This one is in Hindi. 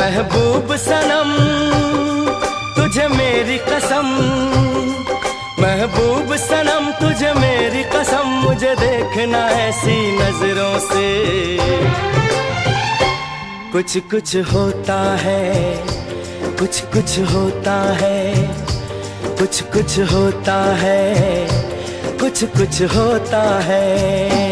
महबूब सनम तुझे मेरी कसम, महबूब सनम तुझे मेरी कसम, मुझे देखना ऐसी नजरों से। कुछ कुछ होता है, कुछ कुछ होता है, कुछ कुछ होता है, कुछ कुछ होता है।